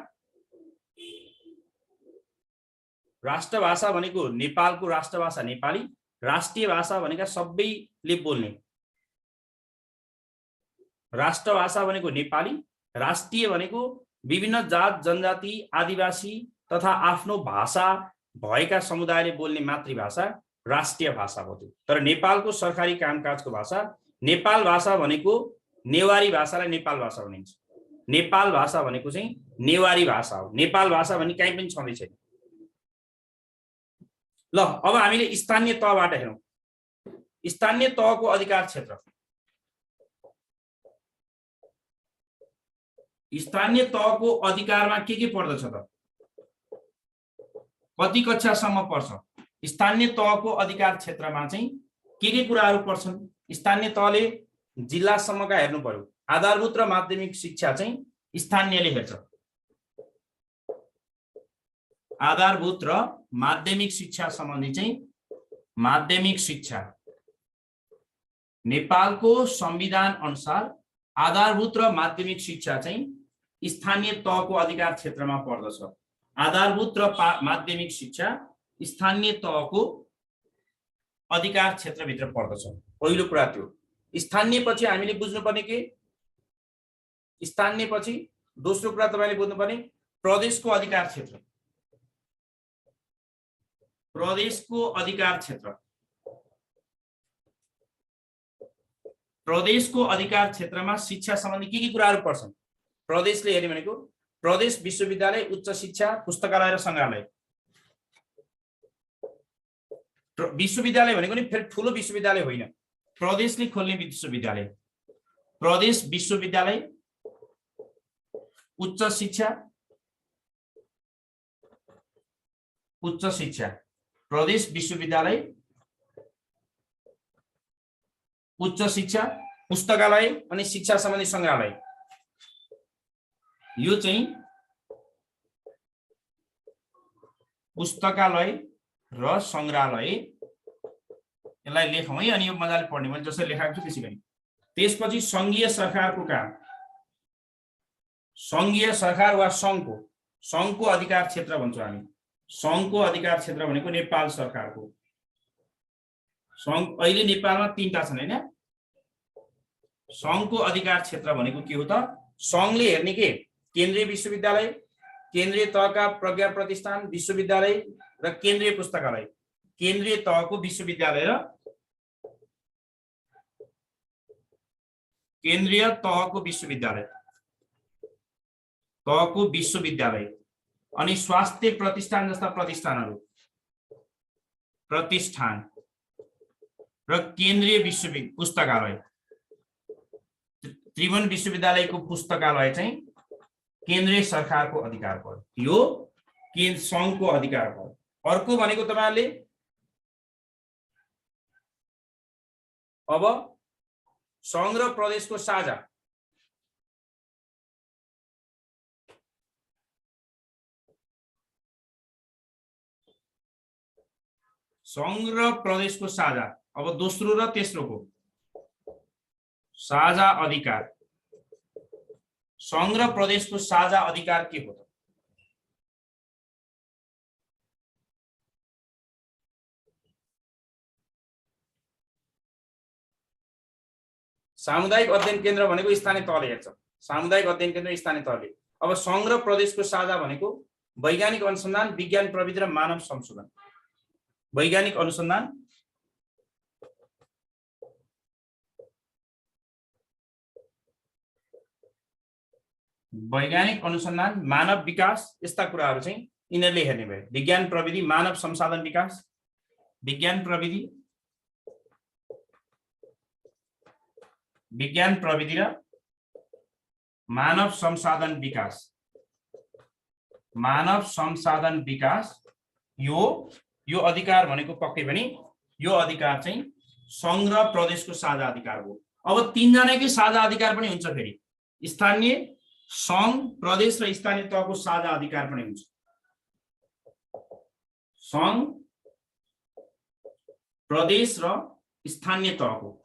राष्ट्रभाषा भनेको नेपालको राष्ट्रभाषा नेपाली, राष्ट्रिय भाषा भनेका सबैले बोल्ने, राष्ट्रभाषा भनेको नेपाली, राष्ट्रिय भनेको विभिन्न जात जनजाति आदिवासी तथा आफ्नो भाषा भएका समुदायले बोल्ने मातृभाषा राष्ट्रिय भाषा हो। तर नेपालको सरकारी कामकाजको भाषा नेपाल भाषा भनेको नेवारी भाषालाई नेपाल भाषा भनिन्छ। नेपाल भाषा भनेको चाहिँ नेवारी भाषा हो। नेपाल भाषा भन्ने कहीँ पनि छँदै छैन। ल अब हामीले स्थानीय तहबाट हेरौँ। स्थानीय तहको अधिकार क्षेत्र, स्थानीय तहको अधिकारमा के पर्दछ त? कति कक्षासम्म पर्छ? स्थानीय तहको अधिकार क्षेत्रमा चाहिँ के कुराहरू पर्छन्? स्थानीय तहले जिल्लासम्मका हेर्नु पर्यो। आधारभूत र माध्यमिक शिक्षा चाहिँ स्थानीयले हेर्छ। आधारभूत र माध्यमिक शिक्षा सम्बन्धी चाहिँ माध्यमिक शिक्षा नेपालको संविधान अनुसार आधारभूत र माध्यमिक शिक्षा चाहिँ स्थानीय तहको अधिकार क्षेत्रमा पर्दछ। आधारभूत र माध्यमिक शिक्षा स्थानीय तहको अधिकार क्षेत्रभित्र पर्दछ। पहिलो कुरा त्यो। स्थानीय पछि हामीले बुझ्नुपर्ने के? स्थानीय पछि दोस्रो कुरा तपाईले बुझ्नुपर्ने प्रदेशको अधिकार क्षेत्र। प्रदेशको अधिकार क्षेत्र, प्रदेशको अधिकार क्षेत्रमा शिक्षा सम्बन्धी के कुराहरू पर्छन्? प्रदेशले हेर्ने भनेको प्रदेश विश्वविद्यालय, उच्च शिक्षा, पुस्तकालय र संग्रहालय। विश्वविद्यालय भनेको नि फेरि ठुलो विश्वविद्यालय होइन, प्रदेशले खोल्ने विश्वविद्यालय। प्रदेश विश्वविद्यालय उच्च शिक्षा प्रदेश विश्वविद्यालय उच्च शिक्षा पुस्तकालय अनि शिक्षा सम्बन्धी संग्रहालय। यो चाहिँ पुस्तकालय र संग्रहालय, यसलाई लेखौँ है। अनि यो मजाले पढ्ने, मैले जसरी लेखाएको छु त्यसै गरी। त्यसपछि संघीय सरकारको काम, संघीय सरकार वा संघको अधिकार क्षेत्र भन्छौँ हामी। संघको अधिकार क्षेत्र भनेको नेपाल सरकारको। संघ अहिले नेपालमा 3टा छन् हैन। संघको अधिकार क्षेत्र भनेको के हो त? संघले हेर्ने के? केन्द्रीय विश्वविद्यालय, केन्द्रीय तहका प्रज्ञा प्रतिष्ठान विश्वविद्यालय र केन्द्रीय पुस्तकालय। केन्द्रीय तहको विश्वविद्यालय र केन्द्रीय तहको विश्वविद्यालय अनि स्वास्थ्य प्रतिष्ठान जस्ता प्रतिष्ठान र केन्द्रीय पुस्तकालय। त्रिभुवन विश्वविद्यालयको पुस्तकालय चाहिँ केन्द्रीय सरकारको अधिकार पर्यो, यो संघको अधिकार पर्यो। अर्को भनेको तपाईहरुले अब संघ र प्रदेशको साझा, संघ र प्रदेशको साझा। अब दोस्रो र तेस्रोको साझा अधिकार। संघ र प्रदेशको साझा अधिकार के हो त? सामुदायिक अध्ययन केन्द्र भनेको स्थानीय तहले हेर्छ। सामुदायिक अध्ययन केन्द्र स्थानीय तहले। अब संघ र प्रदेशको साझा भनेको वैज्ञानिक अनुसन्धान, विज्ञान प्रविधि र मानव संशोधन। वैज्ञानिक अनुसन्धान, मानव विकास, यस्ता कुराहरू चाहिँ यिनीहरूले हेर्ने भए। विज्ञान प्रविधि, मानव संसाधन विकास, विज्ञान प्रविधि र मानव संसाधन विकास, यो अधिकार भनेको पक्कै पनि यो अधिकार चाहिँ संघ र प्रदेशको साझा अधिकार हो। अब 3 जनाकै साझा अधिकार पनि हुन्छ। फेरि स्थानीय, संघ, प्रदेश र स्थानीय तहको साझा अधिकार पनि हुन्छ। संघ, प्रदेश र स्थानीय तहको,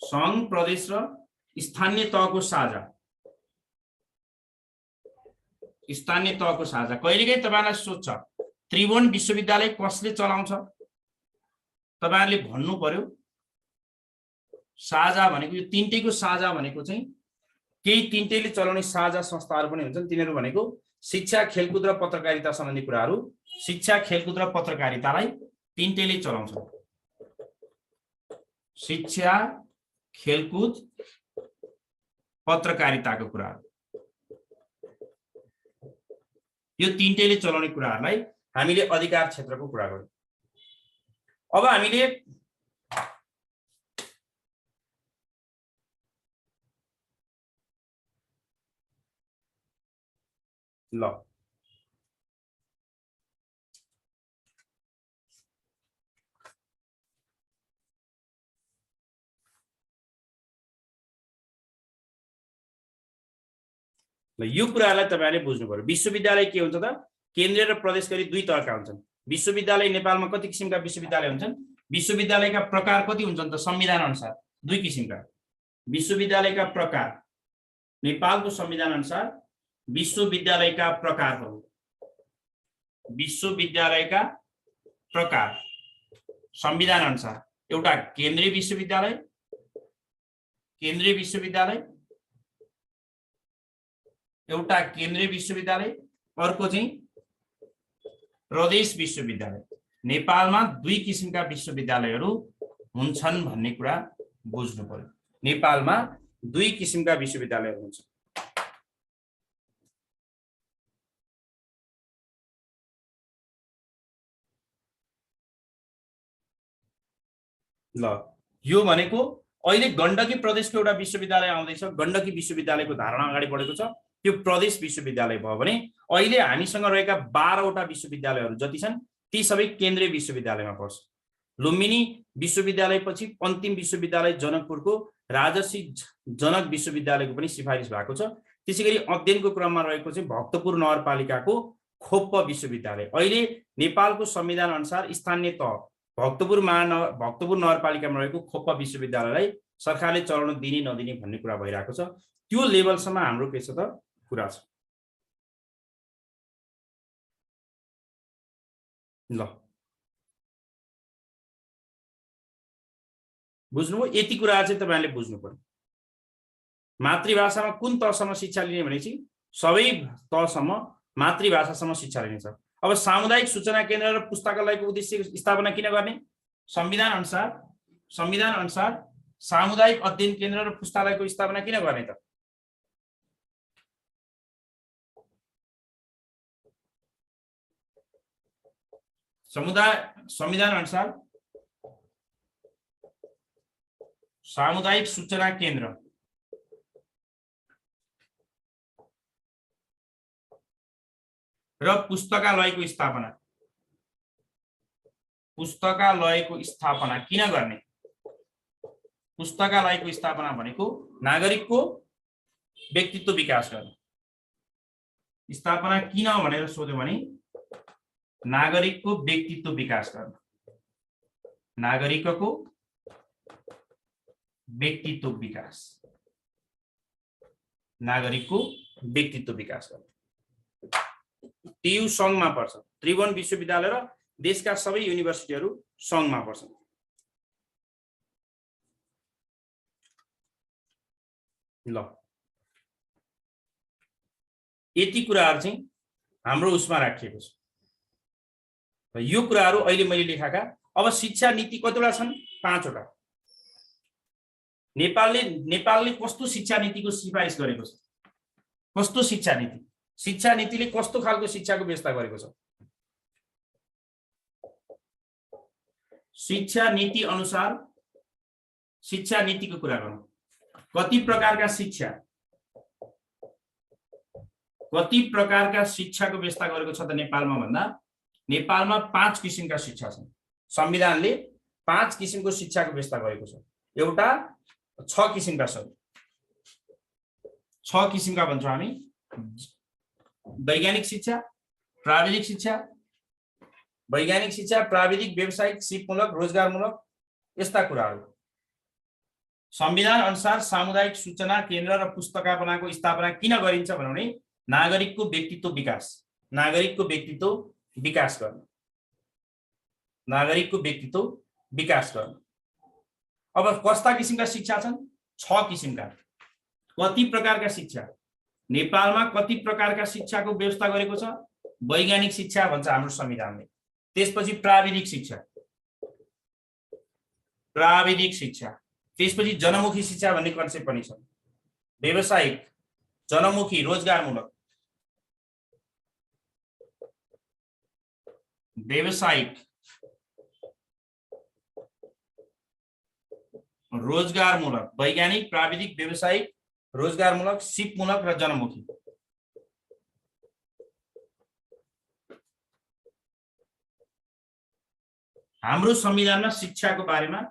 संघ, प्रदेश र स्थानीय तहको साझा। कहिलेकाहीँ तपाईहरुलाई सोध्छ त्रिभुवन विश्वविद्यालय कसले चलाउँछ? तपाईहरुले भन्नु पर्यो साझा भनेको यो 3टैको साझा भनेको चाहिँ केही 3टैले चलाउने साझा संस्थाहरू पनि हुन्छन्। तिनीहरू भनेको शिक्षा, खेलकुद र पत्रकारिता सम्बन्धी कुराहरू। शिक्षा, खेलकुद र पत्रकारितालाई 3टैले चलाउँछन्। शिक्षा, खेलकुद, पत्रकारिताको कुराहरू, यो 3टैले चलाउने कुराहरूलाई हामीले अधिकार क्षेत्रको कुरा गर्यौं। अब हामीले यो कुरालाई तपाईहरुले बुझ्नु पर्यो। विश्वविद्यालय के हुन्छ त? केन्द्रीय र प्रदेश गरी 2 तहका हुन्छन्। विश्वविद्यालय नेपालमा कति किसिमका विश्वविद्यालय हुन्छन्? विश्वविद्यालयका प्रकार कति हुन्छन् त? संविधान अनुसार 2 किसिमका। विश्वविद्यालयका प्रकार नेपालको संविधान अनुसार विश्वविद्यालयका प्रकारहरू, विश्वविद्यालयका प्रकार संविधान अनुसार एउटा केन्द्रीय विश्वविद्यालय, अर्को चाहिँ प्रदेश विश्वविद्यालय। नेपालमा 2 किसिमका विश्वविद्यालयहरू हुन्छन् भन्ने कुरा बुझ्नु पर्यो। नेपालमा 2 किसिमका विश्वविद्यालयहरू हुन्छन्। ल यो भनेको अहिले गण्डकी प्रदेशको एउटा विश्वविद्यालय आउँदैछ, गण्डकी विश्वविद्यालयको धारणा अगाडि बढेको छ, त्यो प्रदेश विश्वविद्यालय भयो भने अहिले हामीसँग रहेका 12वटा विश्वविद्यालयहरू जति छन् ती सबै केन्द्रीय विश्वविद्यालयमा पर्छ। लुम्बिनी विश्वविद्यालयपछि अन्तिम विश्वविद्यालय जनकपुरको राजर्षि जनक विश्वविद्यालयको पनि सिफारिस भएको छ। त्यसैगरी अध्ययनको क्रममा रहेको चाहिँ भक्तपुर नगरपालिकाको खोप्प विश्वविद्यालय। अहिले नेपालको संविधान अनुसार स्थानीय तह भक्तपुर नगरपालिकामा रहेको खोप्प विश्वविद्यालयलाई सरकारले चलाउन दिने नदिने भन्ने कुरा भइरहेको छ। त्यो लेभलसम्म हाम्रो के छ त कुरा छ। ल बुझ्नुभयो? यति कुरा चाहिँ तपाईहरुले बुझ्नु पर्यो। मातृभाषामा कुन तहसम्म शिक्षा लिने भनेपछि सबै तहसम्म मातृभाषासम्म शिक्षा लिनेछ। अब सामुदायिक सूचना केन्द्र र पुस्तकालयको उद्देश्य स्थापना किन गर्ने? संविधान अनुसार सामुदायिक अध्ययन केन्द्र र पुस्तकालयको स्थापना किन गर्ने त? संविधान अनुसार सामुदायिक सूचना केन्द्र र पुस्तकालयको स्थापना किन गर्ने? पुस्तकालयको स्थापना भनेको नागरिकको व्यक्तित्व विकास गर्ने। स्थापना किन भनेर सोध्यो भने नागरिकको व्यक्तित्व विकास गर्न। नागरिकको व्यक्तित्व विकास, नागरिकको व्यक्तित्व विकास गर्न। टियु संघमा पर्छ। त्रिभुवन विश्वविद्यालय र देशका सबै युनिभर्सिटीहरू संघमा पर्छन्। ल यति कुराहरू चाहिँ हाम्रो उसमा राखिएको छ। यो कुराहरू अहिले मैले लेखाका। अब शिक्षा नीति कतिवटा छन्? 5वटा। नेपालले कस्तो शिक्षा नीतिको सिफारिस गरेको छ? कस्तो शिक्षा नीति? शिक्षा नीतिले कस्तो खालको शिक्षाको व्यवस्था गरेको छ? शिक्षा नीति अनुसार शिक्षा नीतिको कुरा गरौँ। कति प्रकारका शिक्षाको व्यवस्था गरेको छ त नेपालमा भन्दा नेपालमा 5 किसिमका शिक्षा छन्। संविधानले 5 किसिमको शिक्षाको व्यवस्था गरेको छ। एउटा 6 किसिमका छन्। 6 किसिमका भन्छौँ हामी। वैज्ञानिक शिक्षा, प्राविधिक शिक्षा, प्राविधिक, व्यावसायिक, सिपमूलक, रोजगारमूलक, यस्ता कुराहरू। संविधान अनुसार सामुदायिक सूचना केन्द्र र पुस्तकालयको स्थापना किन गरिन्छ भने नागरिकको व्यक्तित्व विकास गर्न। अब कस्ता किसिमका शिक्षा छन्? 6 किसिमका। कति प्रकारका शिक्षा? नेपालमा कति प्रकारका शिक्षाको व्यवस्था गरेको छ? वैज्ञानिक शिक्षा भन्छ हाम्रो संविधानले। त्यसपछि प्राविधिक शिक्षा, त्यसपछि जनमुखी शिक्षा भन्ने कन्सेप्ट पनि छ। व्यावसायिक, जनमुखी, रोजगारमूलक, वैज्ञानिक, प्राविधिक, व्यावसायिक, रोजगारमूलक, सिपमूलक र जनमुखी। हाम्रो संविधानमा शिक्षाको बारेमा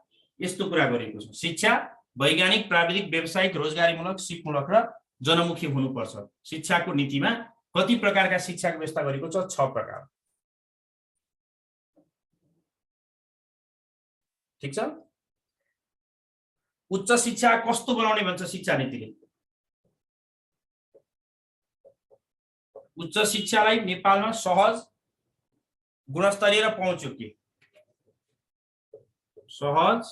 यस्तो कुरा गरिएको छ। शिक्षा वैज्ञानिक, प्राविधिक, व्यावसायिक, रोजगारीमूलक, सिपमूलक र जनमुखी हुनुपर्छ। शिक्षाको नीतिमा कति प्रकारका शिक्षाको व्यवस्था गरेको छ? 6 प्रकार। ठीक छ। उच्च शिक्षा कस्तो बनाउने भन्छ शिक्षा नीतिले? उच्च शिक्षालाई नेपालमा सहज, गुणस्तरीय र पहुँचयोग्य। सहज,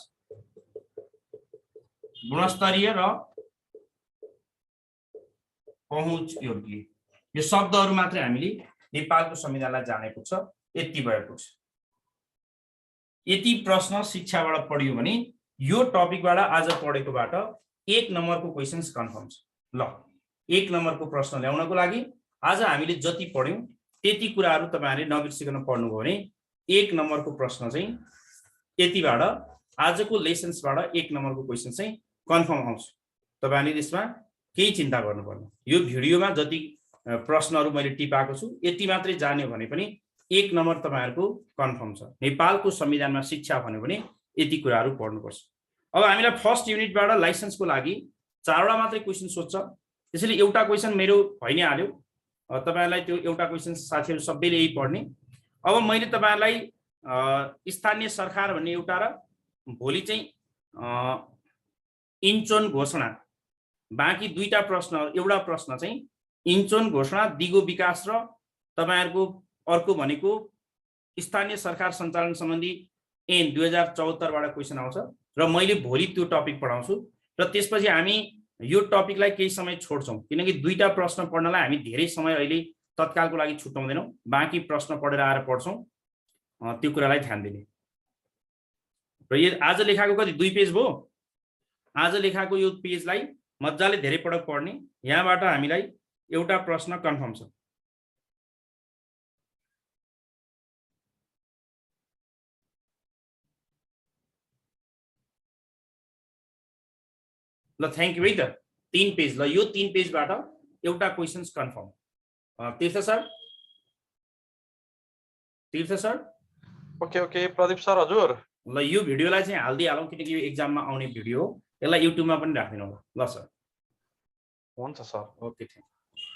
गुणस्तरीय र पहुँचयोग्य। यो शब्दहरू मात्रै हामीले नेपालको संविधानलाई जानेको छ। यति भएको छ। यति प्रश्न शिक्षाबाट पढियो भने यो टपिकबाट आज पढेकोबाट 1 नम्बरको क्वेशन्स कन्फर्म छ। ल 1 नम्बरको प्रश्न ल्याउनको लागि आज हामीले जति पढ्यौं त्यति कुराहरू तपाईहरुले नबिर्सिकन पढ्नुभयो भने 1 नम्बरको प्रश्न चाहिँ यतिबाट आजको लेसन्सबाट 1 नम्बरको क्वेसन चाहिँ कन्फर्म आउँछ। तपाईहरुले त्यसमा केही चिन्ता गर्नु पर्दैन। यो भिडियोमा जति प्रश्नहरू मैले टिपाएको छु यति मात्रै जान्यो भने पनि 1 नम्बर तपाईहरुको कन्फर्म छ। नेपालको संविधानमा शिक्षा भन्यो भने यति कुराहरू पढ्नुपर्छ। अब हामीलाई फर्स्ट युनिटबाट लाइसेन्सको लागि 4 वटा मात्रै क्वेसन सोध्छ। त्यसैले एउटा क्वेसन मेरो भइ नै हाल्यो। तपाईहरुलाई त्यो एउटा क्वेसन साथीहरु सबैले यही पढ्ने। अब मैले तपाईहरुलाई स्थानीय सरकार भन्ने एउटा र भोलि चाहिँ इन्चोन घोषणा, बाँकी दुईटा प्रश्न, एउटा प्रश्न चाहिँ इन्चोन घोषणा, दिगो विकास र तपाईहरुको अर्को भनेको स्थानीय सरकार सञ्चालन सम्बन्धी ऐन 2074 बाट क्वेसन आउँछ र मैले भोलि त्यो टपिक पढाउँछु र त्यसपछि हामी यो टपिकलाई केही समय छोड्छौं किनकि दुईटा प्रश्न पढ्नलाई हामी धेरै समय अहिले तत्कालको लागि छुटाउँदैनौं। बाँकी प्रश्न पढेर आएर पढ्छौं, त्यो कुरालाई ध्यान दिने। र यो आज लेखाको कति 2 पेज भयो। आज लेखाको यो पेजलाई मज्जाले धेरै पटक पढ्ने। यहाँबाट हामीलाई एउटा प्रश्न कन्फर्म छ। ल थ्यांक यू है त। 3 पेज, ल यो 3 पेजबाट एउटा questions confirm. Tirtha sir okay okay Pradeep sir हजुर। ल यो भिडियोलाई चाहिँ हाल्दिहालौँ किनकि यो एक्जाममा आउने भिडियो हो। यसलाई युट्युबमा पनि राख्दिनु होला। ल सर। हुन्छ सर। Okay thank you.